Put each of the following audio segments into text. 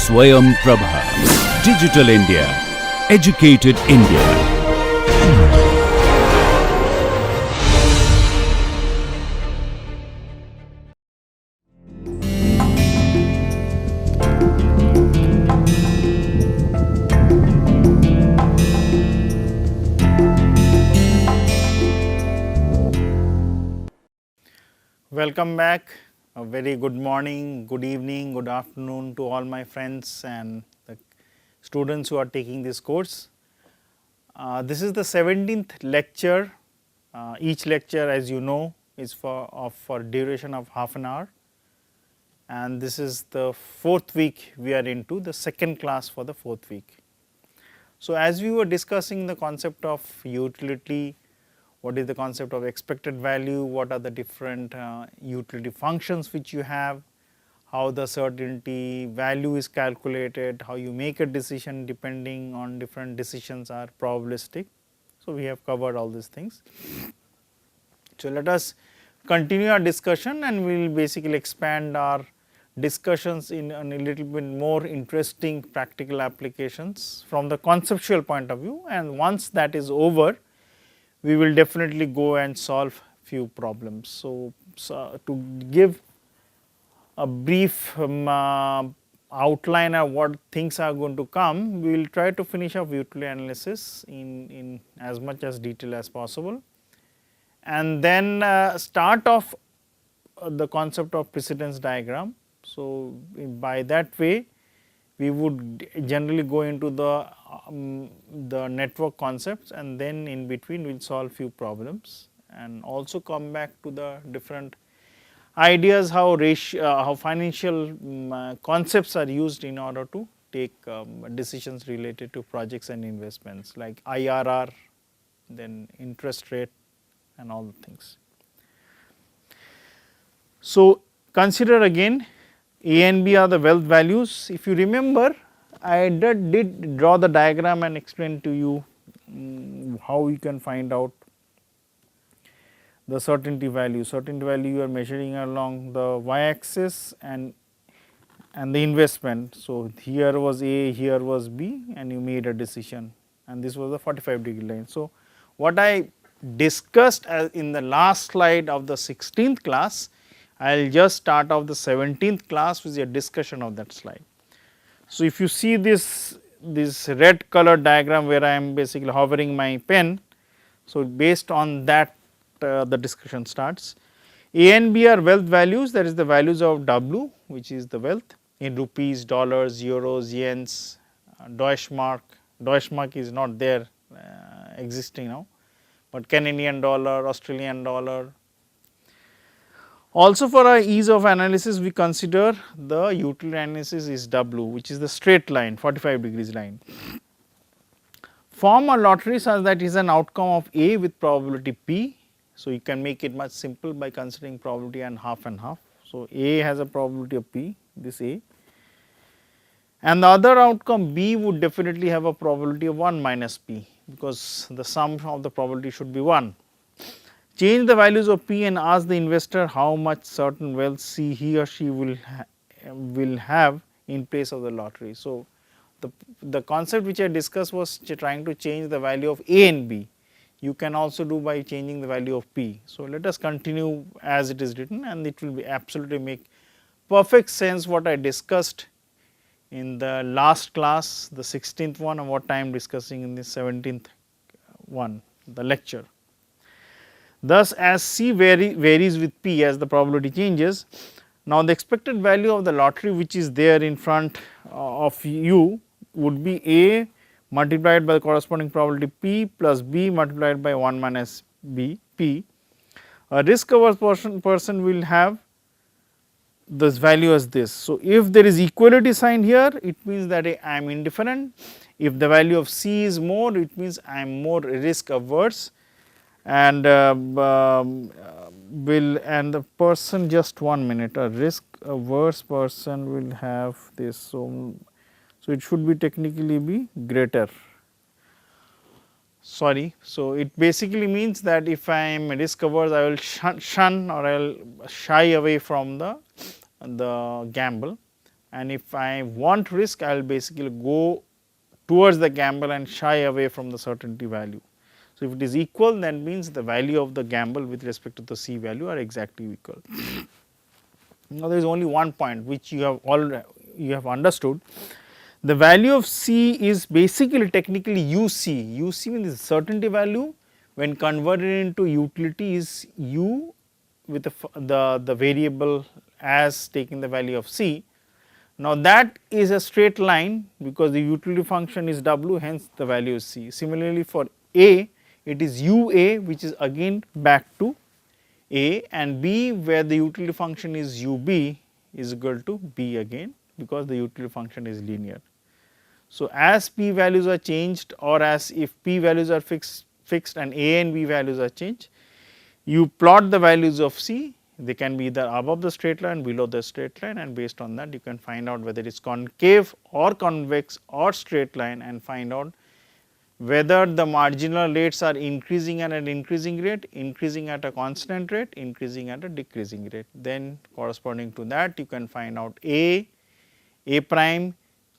Swayam Prabha. Digital India. Educated India. Welcome back. A very good morning, good evening, good afternoon to all my friends and the students who are taking this course. This is the 17th lecture. Each lecture, as you know, is for duration of half an hour, and this is the fourth week we are into, the second class for the fourth week. So, as we were discussing the concept of utility, what is the concept of expected value, what are the different utility functions which you have, how the certainty value is calculated, how you make a decision depending on different decisions are probabilistic. So, we have covered all these things. So, let us continue our discussion and we will basically expand our discussions in a little bit more interesting practical applications from the conceptual point of view, and once that is over, we will definitely go and solve few problems. So, to give a brief outline of what things are going to come, we will try to finish up utility analysis in as much as detail as possible, and then start off the concept of precedence diagram. So, by that way we would generally go into the network concepts, and then in between we will solve few problems and also come back to the different ideas how financial concepts are used in order to take decisions related to projects and investments like IRR, then interest rate and all the things. So, consider again A and B are the wealth values. If you remember, I did draw the diagram and explain to you how you can find out the certainty value. Certainty value you are measuring along the y axis and the investment. So, here was A, here was B, and you made a decision, and this was the 45-degree line. So, what I discussed in the last slide of the 16th class, I will just start off the 17th class with a discussion of that slide. So, if you see this red color diagram where I am basically hovering my pen, so based on that the discussion starts. A and B are wealth values, that is the values of W, which is the wealth in rupees, dollars, euros, yens, Deutschmark. Deutschmark is not there existing now, but Canadian dollar, Australian dollar. Also, for our ease of analysis, we consider the utility analysis is W, which is the straight line, 45 degrees line. Form a lottery such that is an outcome of A with probability P. So, you can make it much simple by considering probability and half and half. So, A has a probability of P, this A, and the other outcome B would definitely have a probability of 1 minus P, because the sum of the probability should be 1. Change the values of P and ask the investor how much certain wealth he or she will have in place of the lottery. So, the concept which I discussed was trying to change the value of A and B. You can also do by changing the value of P. So, let us continue as it is written, and it will be absolutely make perfect sense what I discussed in the last class, the 16th one, and what I am discussing in the 17th one, the lecture. Thus, as C varies with P as the probability changes, now the expected value of the lottery which is there in front of you would be A multiplied by the corresponding probability P plus B multiplied by 1 minus P. A risk averse person will have this value as this. So, if there is equality sign here, it means that I am indifferent. If the value of C is more, it means I am more risk averse, and the person, just 1 minute, a risk averse person will have this. So, it should be technically be greater. Sorry. So, it basically means that if I am risk averse, I will shun or I will shy away from the gamble. and if I want risk, I will basically go towards the gamble and shy away from the certainty value. So, if it is equal, then means the value of the gamble with respect to the C value are exactly equal. Now, there is only one point which you have understood. The value of C is basically technically UC. UC means the certainty value when converted into utility is U with the variable as taking the value of C. Now, that is a straight line because the utility function is W, hence the value is C. Similarly, for A, it is UA, which is again back to A, and B where the utility function is UB is equal to B again because the utility function is linear. So, as P values are changed or as if P values are fixed and A and B values are changed, you plot the values of C, they can be either above the straight line, below the straight line, and based on that you can find out whether it is concave or convex or straight line and find out whether the marginal rates are increasing at an increasing rate, increasing at a constant rate, increasing at a decreasing rate. Then corresponding to that you can find out A prime,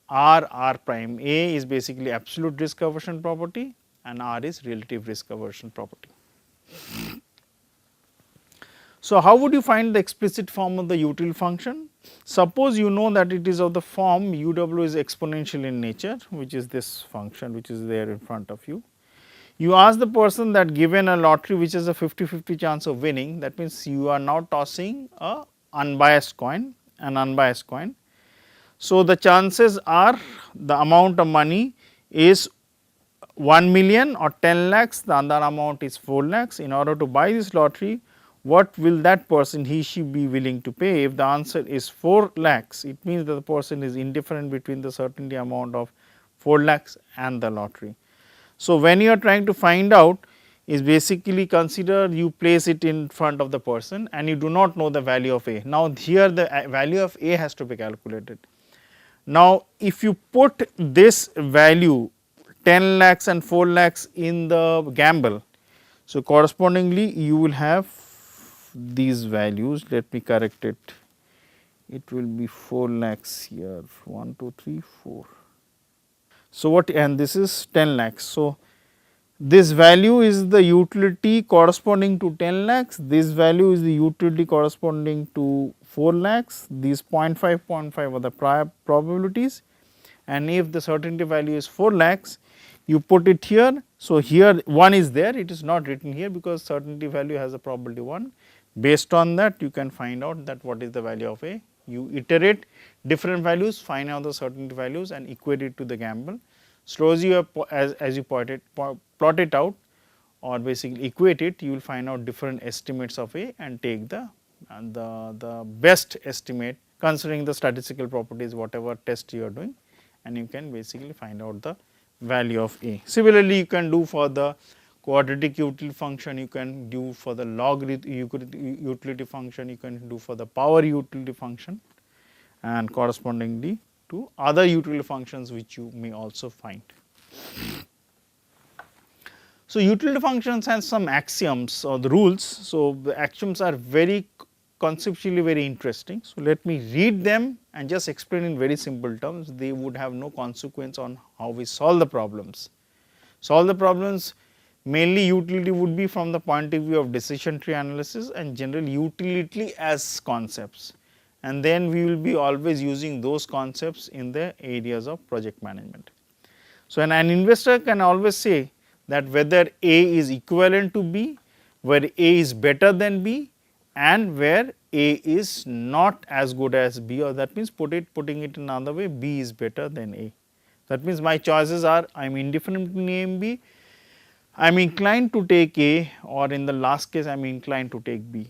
R prime. A is basically absolute risk aversion property and R is relative risk aversion property. So, how would you find the explicit form of the util function? Suppose you know that it is of the form uw is exponential in nature, which is this function which is there in front of you. You ask the person that given a lottery which has a 50-50 chance of winning, that means you are now tossing a unbiased coin, an unbiased coin. So, the chances are the amount of money is 1 million or 10 lakhs, the other amount is 4 lakhs. In order to buy this lottery, what will that person he she be willing to pay? If the answer is 4 lakhs, it means that the person is indifferent between the certainty amount of 4 lakhs and the lottery. So, when you are trying to find out is basically consider you place it in front of the person and you do not know the value of A. Now, here the value of A has to be calculated. Now, if you put this value 10 lakhs and 4 lakhs in the gamble, so correspondingly you will have these values. Let me correct it. It will be 4 lakhs here, 1, 2, 3, 4. So, what and this is 10 lakhs. So, this value is the utility corresponding to 10 lakhs, this value is the utility corresponding to 4 lakhs, these 0.5, 0.5 are the prior probabilities, and if the certainty value is 4 lakhs, you put it here. So, here 1 is there, it is not written here because certainty value has a probability 1. Based on that you can find out that what is the value of A. You iterate different values, find out the certainty values and equate it to the gamble. Slowly as you plot it out or basically equate it, you will find out different estimates of A and take the best estimate considering the statistical properties whatever test you are doing, and you can basically find out the value of A. Similarly, you can do for the quadratic utility function, you can do for the log utility function, you can do for the power utility function and correspondingly to other utility functions which you may also find. So, utility functions has some axioms or the rules. So, the axioms are very conceptually very interesting. So, let me read them and just explain in very simple terms, they would have no consequence on how we solve the problems. Solve the problems mainly utility would be from the point of view of decision tree analysis and general utility as concepts, and then we will be always using those concepts in the areas of project management. So, an investor can always say that whether A is equivalent to B, where A is better than B and where A is not as good as B, or that means putting it in another way, B is better than A. That means my choices are I am indifferent between A and B, I am inclined to take A, or in the last case I am inclined to take B.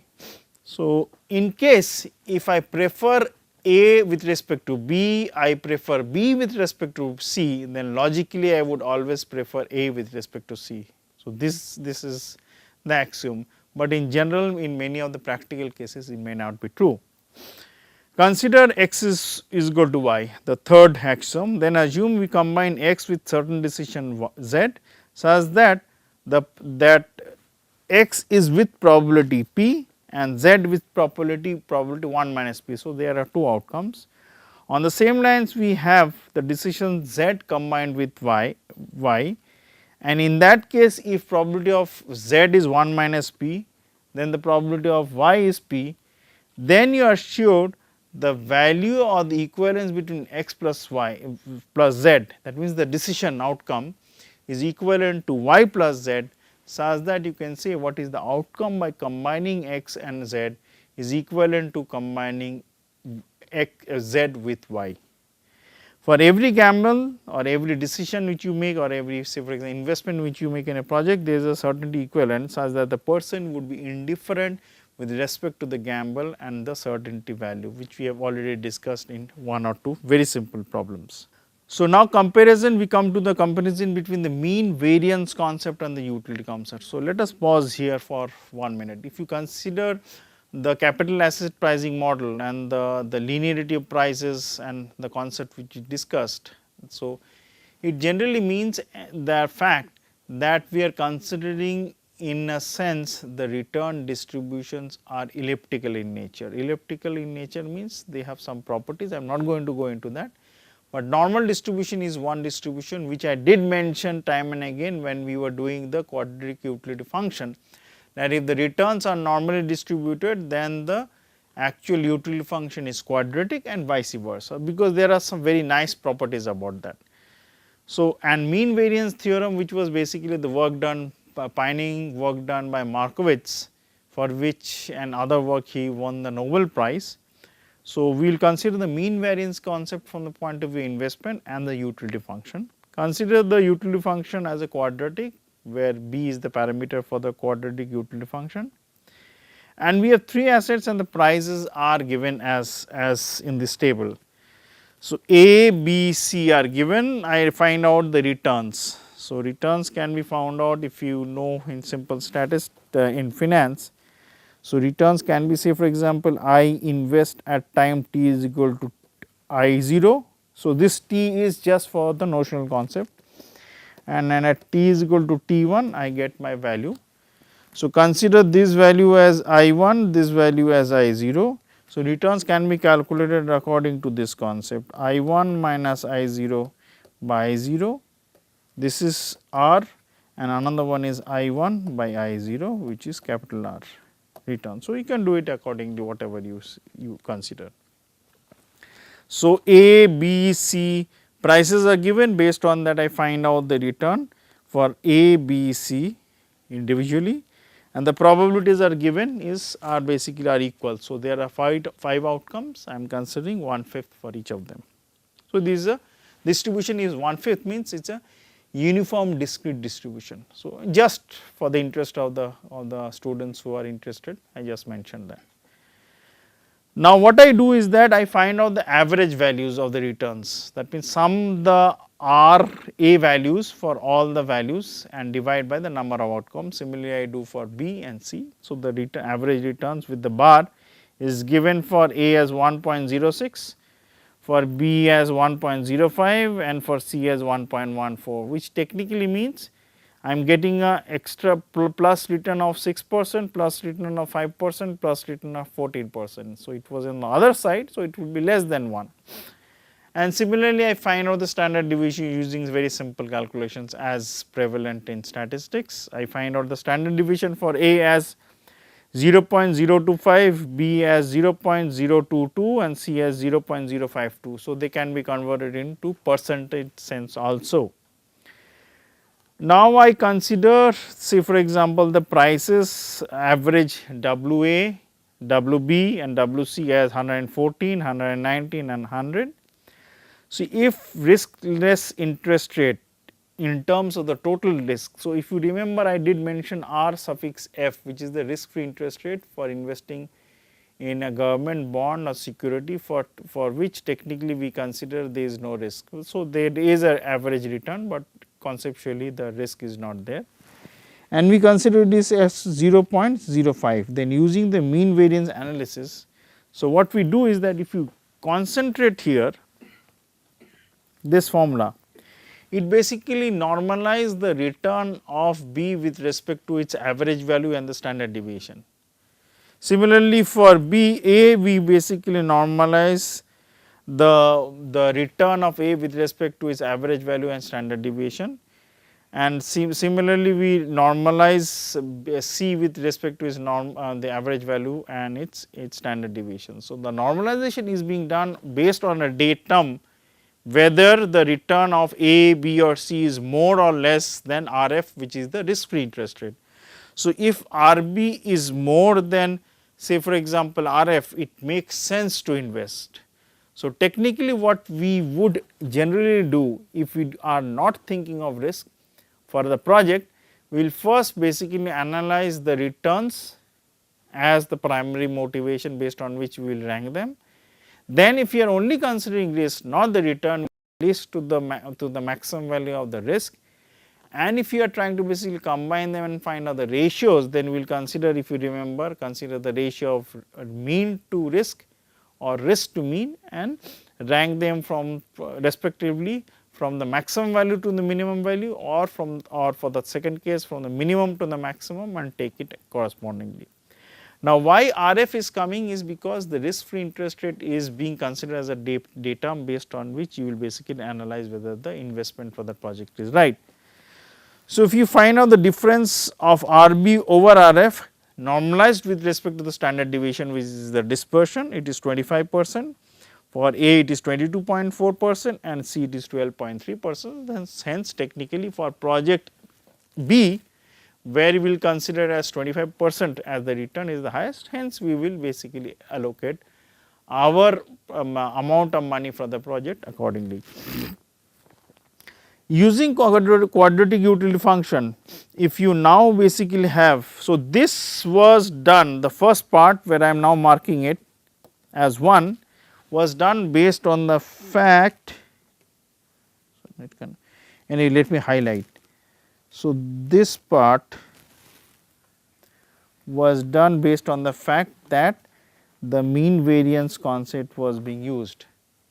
So, in case if I prefer A with respect to B, I prefer B with respect to C, then logically I would always prefer A with respect to C. So, this is the axiom, but in general in many of the practical cases it may not be true. Consider x is equal to y, the third axiom, then assume we combine x with certain decision z such that x is with probability p and z with probability 1 minus p. So, there are two outcomes. On the same lines, we have the decision z combined with y, and in that case if probability of z is 1 minus p, then the probability of y is p, then you are sure the value or the equivalence between x plus y plus z, that means the decision outcome is equivalent to y plus z, such that you can say what is the outcome by combining x and z is equivalent to combining z with y. For every gamble or every decision which you make or every, say for example, investment which you make in a project, there is a certainty equivalent such that the person would be indifferent with respect to the gamble and the certainty value, which we have already discussed in one or two very simple problems. So, now comparison, we come to the comparison between the mean variance concept and the utility concept. So, let us pause here for 1 minute. If you consider the capital asset pricing model and the linearity of prices and the concept which we discussed. So, it generally means the fact that we are considering in a sense the return distributions are elliptical in nature. Elliptical in nature means they have some properties, I am not going to go into that, but normal distribution is one distribution which I did mention time and again when we were doing the quadratic utility function, that if the returns are normally distributed, then the actual utility function is quadratic and vice versa, because there are some very nice properties about that. So, and mean variance theorem, which was basically the work done by Pining, work done by Markowitz, for which and other work he won the Nobel Prize. So, we will consider the mean variance concept from the point of view investment and the utility function. Consider the utility function as a quadratic, where b is the parameter for the quadratic utility function, and we have 3 assets and the prices are given as in this table. So, A, B, C are given, I find out the returns. So, returns can be found out if you know in simple statistics in finance. So, returns can be, say for example, I invest at time t is equal to I 0. So, this t is just for the notional concept, and then at t is equal to t 1 I get my value. So, consider this value as I 1, this value as I 0. So, returns can be calculated according to this concept I 1 minus I 0 by I 0, this is R, and another one is I 1 by I 0, which is capital R return. So, you can do it according to whatever you consider. So, A, B, C prices are given, based on that I find out the return for A, B, C individually, and the probabilities are given are basically are equal. So, there are 5 outcomes, I am considering 1/5 for each of them. So, this is a distribution is 1/5 means it is a uniform discrete distribution. So, just for the interest of the students who are interested, I just mentioned that. Now, what I do is that I find out the average values of the returns, that means sum the R A values for all the values and divide by the number of outcomes. Similarly, I do for B and C. So, the average returns with the bar is given for A as 1.06, for B as 1.05 and for C as 1.14, which technically means I am getting a extra plus return of 6%, plus return of 5%, plus return of 14%. So, it was on the other side, so it would be less than 1. And similarly, I find out the standard deviation using very simple calculations as prevalent in statistics. I find out the standard deviation for A as 0.025, B as 0.022 and C as 0.052. So, they can be converted into percentage sense also. Now, I consider, say for example, the prices average WA, WB and WC as 114, 119 and 100. So, if riskless interest rate in terms of the total risk. So, if you remember, I did mention R suffix F, which is the risk free interest rate for investing in a government bond or security for which technically we consider there is no risk. So, there is an average return, but conceptually the risk is not there, and we consider this as 0.05. Then using the mean variance analysis. So, what we do is that if you concentrate here this formula, it basically normalizes the return of B with respect to its average value and the standard deviation. Similarly, for B A we basically normalize the return of A with respect to its average value and standard deviation, and similarly we normalize C with respect to its the average value and its standard deviation. So, the normalization is being done based on a datum whether the return of A, B or C is more or less than RF, which is the risk free interest rate. So, if RB is more than, say for example, RF, it makes sense to invest. So, technically what we would generally do if we are not thinking of risk for the project, we will first basically analyze the returns as the primary motivation based on which we will rank them. Then if you are only considering risk, not the return, least to the maximum value of the risk, and if you are trying to basically combine them and find out the ratios, then we will consider, if you remember, consider the ratio of mean to risk or risk to mean and rank them from respectively from the maximum value to the minimum value, or for the second case from the minimum to the maximum, and take it correspondingly. Now, why RF is coming is because the risk free interest rate is being considered as a datum based on which you will basically analyze whether the investment for the project is right. So, if you find out the difference of RB over RF normalized with respect to the standard deviation, which is the dispersion, it is 25%, for A it is 22.4% and C it is 12.3%. Hence, technically for project B, where we will consider as 25% as the return is the highest, hence we will basically allocate our amount of money for the project accordingly. Using quadratic utility function, if you now basically have, so this was done, the first part where I am now marking it as 1 was done based on the fact, anyway let me highlight. So, this part was done based on the fact that the mean variance concept was being used,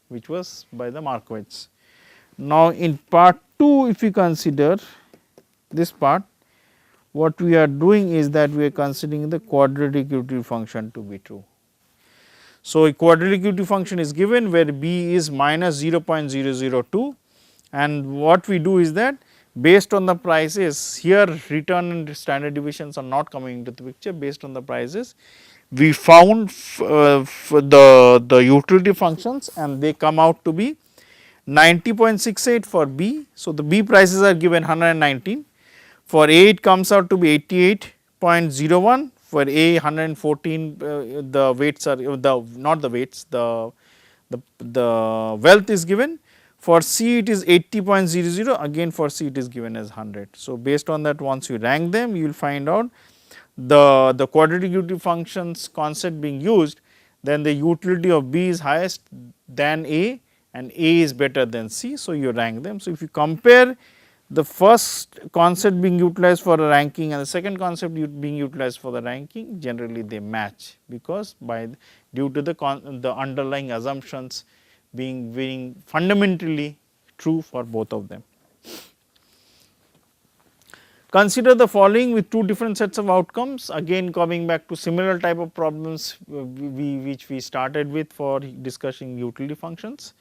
which was by the Markowitz. Now, in part 2, if you consider this part, what we are doing is that we are considering the quadratic utility function to be true. So, a quadratic utility function is given where B is minus 0.002, and what we do is that based on the prices, here return and standard deviations are not coming into the picture. Based on the prices, we found the utility functions and they come out to be 90.68 for B. So, the B prices are given 119, for A it comes out to be 88.01, for A 114, the weights are not the weights, the wealth is given. For C it is 80.00, again for C it is given as 100. So, based on that, once you rank them, you will find out the quadratic utility functions concept being used, then the utility of B is highest than A and A is better than C. So, you rank them. So, if you compare the first concept being utilized for a ranking and the second concept being utilized for the ranking, generally they match, because due to the underlying assumptions being fundamentally true for both of them. Consider the following with two different sets of outcomes, again coming back to similar type of problems which we started with for discussing utility functions.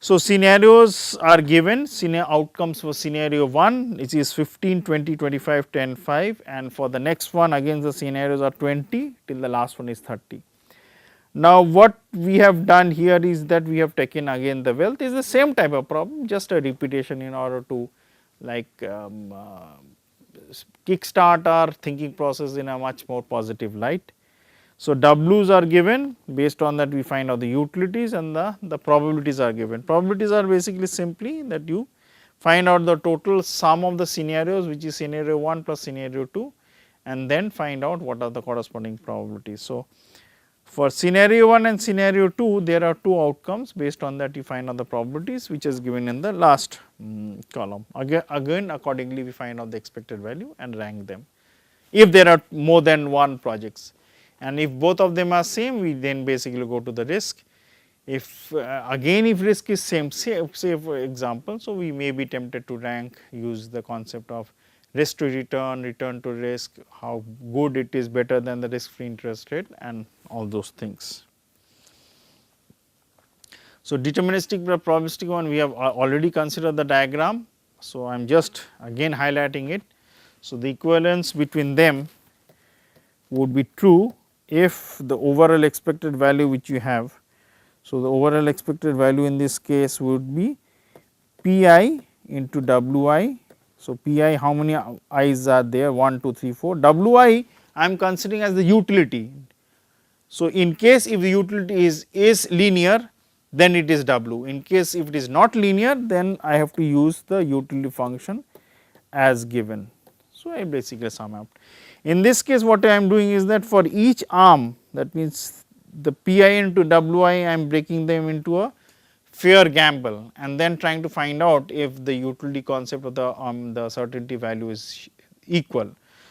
So, scenarios are given, outcomes for scenario 1, which is 15, 20, 25, 10, 5, and for the next one again the scenarios are 20 till the last one is 30. Now, what we have done here is that we have taken again the wealth is the same type of problem, just a repetition in order to like kickstart our thinking process in a much more positive light. So, W's are given, based on that we find out the utilities, and the probabilities are given. Probabilities are basically simply that you find out the total sum of the scenarios, which is scenario 1 plus scenario 2, and then find out what are the corresponding probabilities. So, for scenario 1 and scenario 2, there are two outcomes, based on that you find out the probabilities, which is given in the last column. Again accordingly we find out the expected value and rank them, if there are more than one projects. And if both of them are same, we then basically go to the risk. If again if risk is same, say for example, so we may be tempted to rank, use the concept of risk to return, return to risk, how good it is, better than the risk free interest rate, and all those things. So, deterministic probabilistic one we have already considered the diagram. So, I am just again highlighting it. So, the equivalence between them would be true if the overall expected value which you have. So, the overall expected value in this case would be P I into W I. So, P I, how many i's are there? 1, 2, 3, 4. W I am considering as the utility. So, in case if the utility is linear, then it is W. In case if it is not linear, then I have to use the utility function as given. So, I basically sum up. In this case, what I am doing is that for each arm, that means the P I into W I am breaking them into a fair gamble and then trying to find out if the utility concept of the certainty value is equal.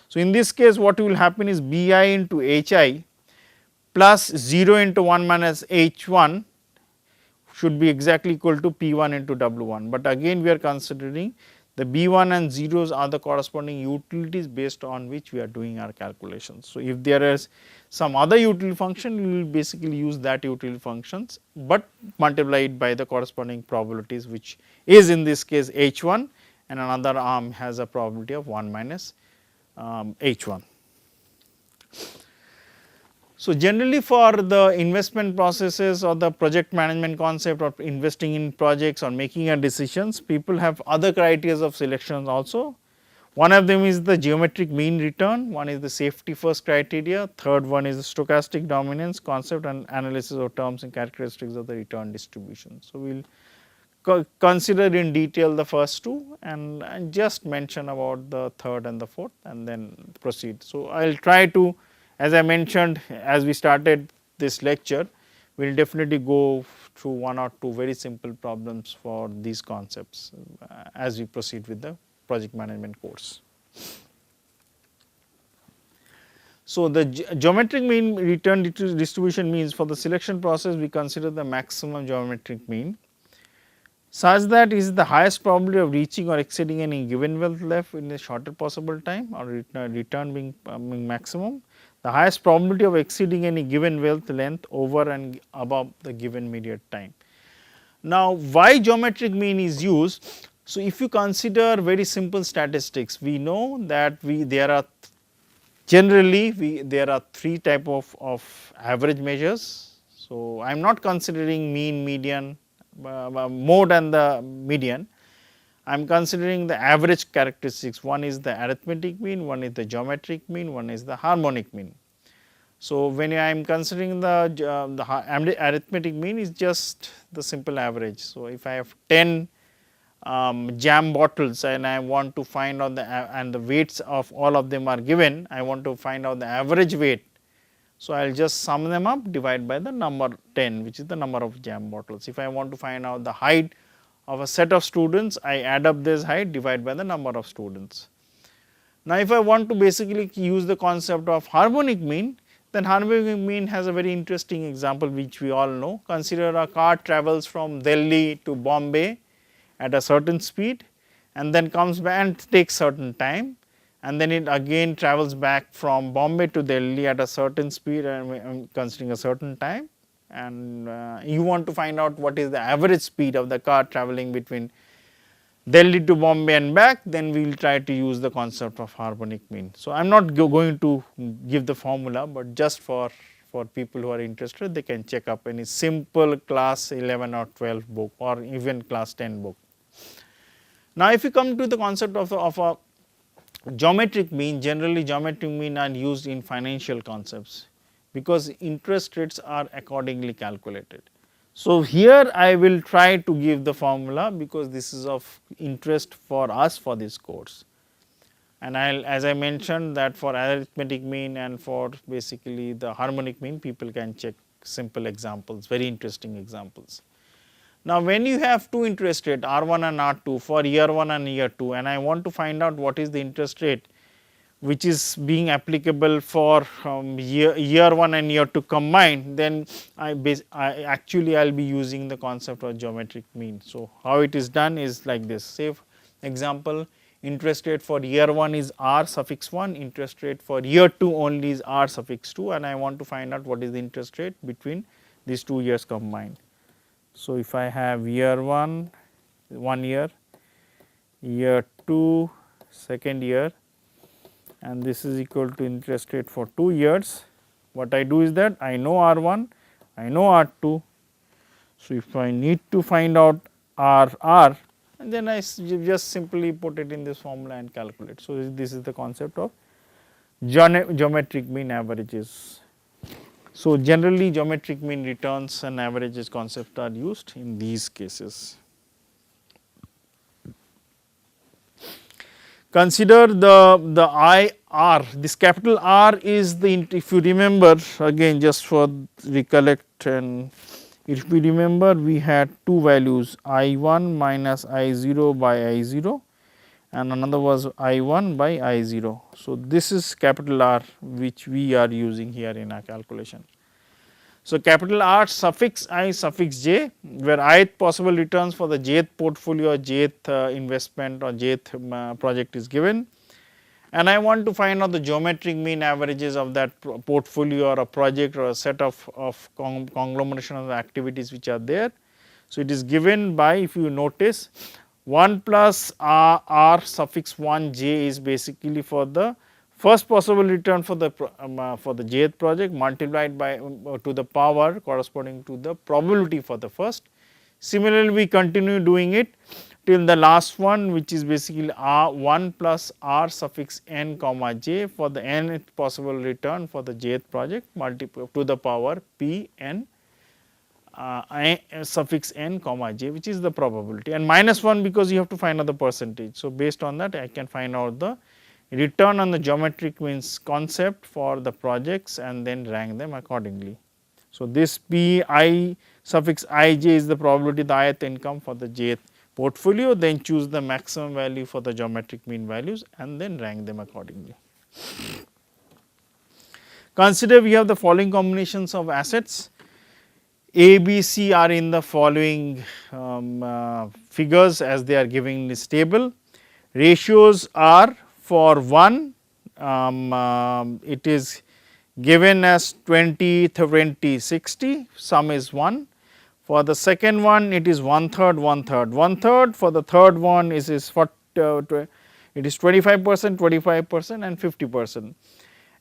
So, in this case what will happen is B I into H I plus 0 into 1 minus H 1 should be exactly equal to P 1 into W 1, but again we are considering the B 1 and zeros are the corresponding utilities based on which we are doing our calculations. So, if there is some other utility function, we will basically use that utility functions, but multiply it by the corresponding probabilities which is in this case H 1 and another arm has a probability of 1 minus H 1. So, generally for the investment processes or the project management concept or investing in projects or making a decisions, people have other criteria of selections also. One of them is the geometric mean return, one is the safety first criteria, third one is the stochastic dominance concept and analysis of terms and characteristics of the return distribution. So, we will consider in detail the first two and just mention about the third and the fourth and then proceed. So, I will try to, as I mentioned as we started this lecture, we will definitely go through one or two very simple problems for these concepts as we proceed with the project management course. So, the geometric mean return distribution means for the selection process we consider the maximum geometric mean such that is the highest probability of reaching or exceeding any given wealth left in the shorter possible time or return being maximum. The highest probability of exceeding any given wealth length over and above the given immediate time. Now, why geometric mean is used? So, if you consider very simple statistics, we know that there are generally there are three type of average measures. So, I am not considering mean, median, mode and the median. I am considering the average characteristics, one is the arithmetic mean, one is the geometric mean, one is the harmonic mean. So, when I am considering the arithmetic mean is just the simple average. So, if I have 10 jam bottles and I want to find out and the weights of all of them are given, I want to find out the average weight. So, I will just sum them up, divide by the number 10 which is the number of jam bottles. If I want to find out the height of a set of students, I add up this height, divide by the number of students. Now, if I want to basically use the concept of harmonic mean, then harmonic mean has a very interesting example which we all know. Consider a car travels from Delhi to Bombay at a certain speed and then comes back and takes certain time and then it again travels back from Bombay to Delhi at a certain speed and considering a certain time, and you want to find out what is the average speed of the car traveling between Delhi to Bombay and back, then we will try to use the concept of harmonic mean. So, I am not going to give the formula, but just for people who are interested, they can check up any simple class 11 or 12 book or even class 10 book. Now, if you come to the concept of a geometric mean, generally geometric mean are used in financial concepts because interest rates are accordingly calculated. So, here I will try to give the formula because this is of interest for us for this course, and I will, as I mentioned, that for arithmetic mean and for basically the harmonic mean, people can check simple examples, very interesting examples. Now, when you have two interest rate R1 and R2 for year 1 and year 2 and I want to find out what is the interest rate which is being applicable for year 1 and year 2 combined, then I actually I will be using the concept of geometric mean. So, how it is done is like this. Say example, interest rate for year 1 is R suffix 1, interest rate for year 2 only is R suffix 2 and I want to find out what is the interest rate between these 2 years combined. So, if I have year 1, 1 year, year 2, second year, and this is equal to interest rate for 2 years, what I do is that I know R1, I know R2. So, if I need to find out RR, and then I just simply put it in this formula and calculate. So, this is the concept of geometric mean averages. So, generally geometric mean returns and averages concept are used in these cases. Consider the IR, this capital R is the, if you remember again just for recollect, and if we remember we had two values I1 minus I0 by I0 and another was I1 by I0. So, this is capital R which we are using here in our calculation. So, capital R suffix I suffix j, where ith possible returns for the jth portfolio or jth investment or jth project is given, and I want to find out the geometric mean averages of that portfolio or a project or a set of conglomeration of activities which are there. So, it is given by, if you notice, 1 plus R suffix 1 j is basically for the first possible return for the jth project multiplied by to the power corresponding to the probability for the first. Similarly, we continue doing it till the last one, which is basically R 1 plus R suffix n comma j for the nth possible return for the jth project multiplied to the power p n suffix n comma j, which is the probability, and minus 1 because you have to find out the percentage. So, based on that I can find out the return on the geometric means concept for the projects and then rank them accordingly. So, this p I suffix I j is the probability the ith income for the jth portfolio, then choose the maximum value for the geometric mean values and then rank them accordingly. Consider we have the following combinations of assets. A, B, C are in the following figures as they are given in this table. Ratios are for 1, it is given as 20, 20, 60, sum is 1. For the second one it is 1/3, 1/3, 1/3. For the third one it is 25%, 25% and 50%.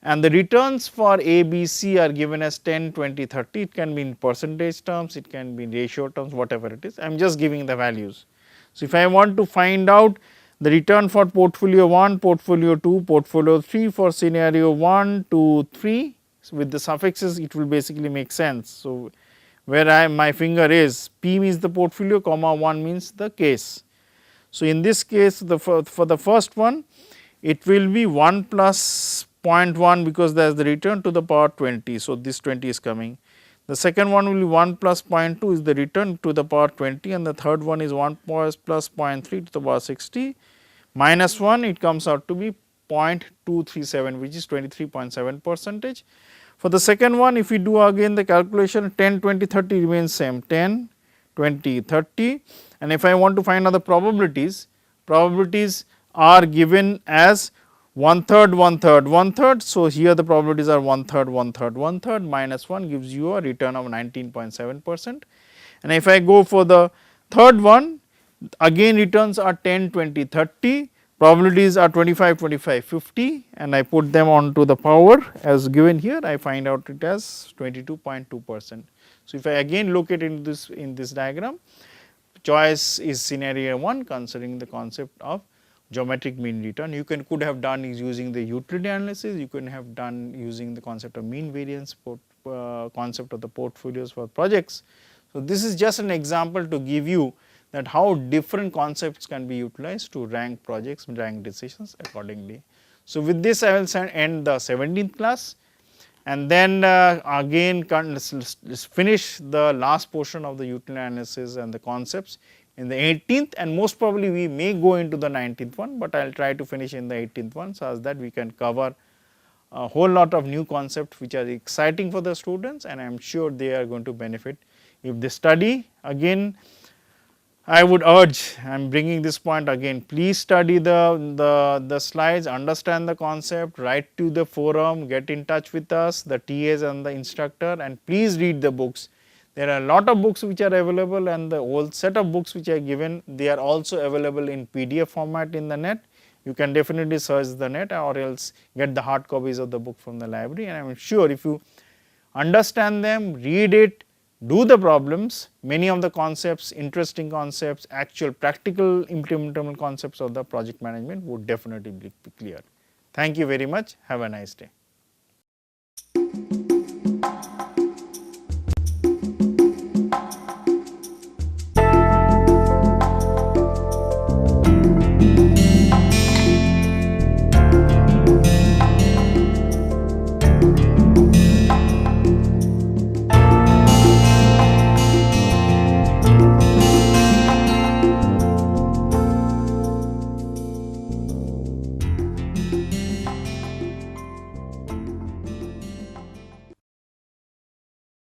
And the returns for A, B, C are given as 10, 20, 30. It can be in percentage terms, it can be in ratio terms, whatever it is. I am just giving the values. So, if I want to find out the return for portfolio 1, portfolio 2, portfolio 3 for scenario 1, 2, 3, so with the suffixes it will basically make sense. So, where my finger is, P means the portfolio, comma 1 means the case. So, in this case for the first one it will be 1 plus 0.1 because there is the return to the power 20. So, this 20 is coming. The second one will be 1 plus 0.2 is the return to the power 20, and the third one is 1 plus 0.3 to the power 60 minus 1, it comes out to be 0.237, which is 23.7 percentage. For the second one, if we do again the calculation, 10, 20, 30 remains same, 10, 20, 30, and if I want to find out the probabilities, probabilities are given as 1/3, 1/3, 1/3. So, here the probabilities are 1/3, 1/3, 1/3 minus 1 gives you a return of 19.7%. And if I go for the third one, again returns are 10, 20, 30, probabilities are 25, 25, 50, and I put them on to the power as given here, I find out it as 22.2%. So, if I again look at in this diagram, choice is scenario 1 considering the concept of geometric mean return. You could have done is using the utility analysis, you could have done using the concept of mean variance, concept of the portfolios for projects. So, this is just an example to give you that how different concepts can be utilized to rank projects, rank decisions accordingly. So, with this I will end the 17th class, and then again let's finish the last portion of the utility analysis and the concepts in the 18th, and most probably we may go into the 19th one, but I will try to finish in the 18th one, so as that we can cover a whole lot of new concepts which are exciting for the students, and I am sure they are going to benefit if they study. Again, I would urge, I am bringing this point again, please study the slides, understand the concept, write to the forum, get in touch with us, the TAs and the instructor, and please read the books. There are a lot of books which are available, and the whole set of books which are given, they are also available in PDF format in the net. You can definitely search the net or else get the hard copies of the book from the library, and I am sure if you understand them, read it, do the problems, many of the concepts, interesting concepts, actual practical implementable concepts of the project management would definitely be clear. Thank you very much. Have a nice day.